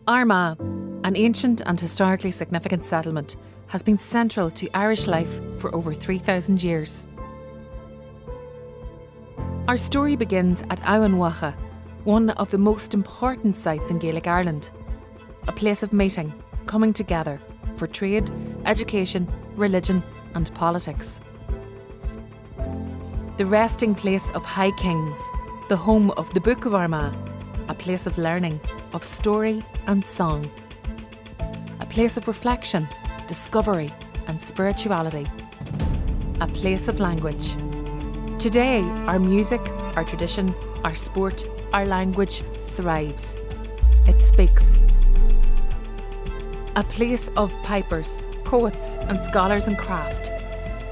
Armagh, an ancient and historically significant settlement, has been central to Irish life for over 3,000 years. Our story begins at Aonach Mhacha, one of the most important sites in Gaelic Ireland. A place of meeting, coming together for trade, education, religion and politics. The resting place of high kings, the home of the Book of Armagh, a place of learning, of story and song. A place of reflection, discovery and spirituality. A place of language. Today, our music, our tradition, our sport, our language thrives. It speaks. A place of pipers, poets and scholars in craft.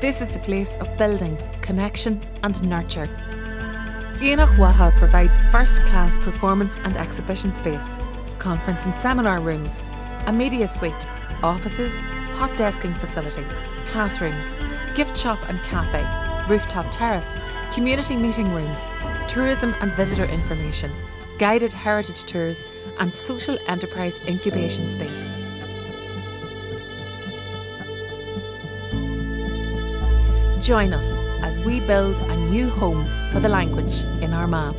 This is the place of building, connection and nurture. Aonach Mhacha provides first-class performance and exhibition space, conference and seminar rooms, a media suite, offices, hot desking facilities, classrooms, gift shop and cafe, rooftop terrace, community meeting rooms, tourism and visitor information, guided heritage tours and social enterprise incubation space. Join us as we build a new home for the language in Armagh.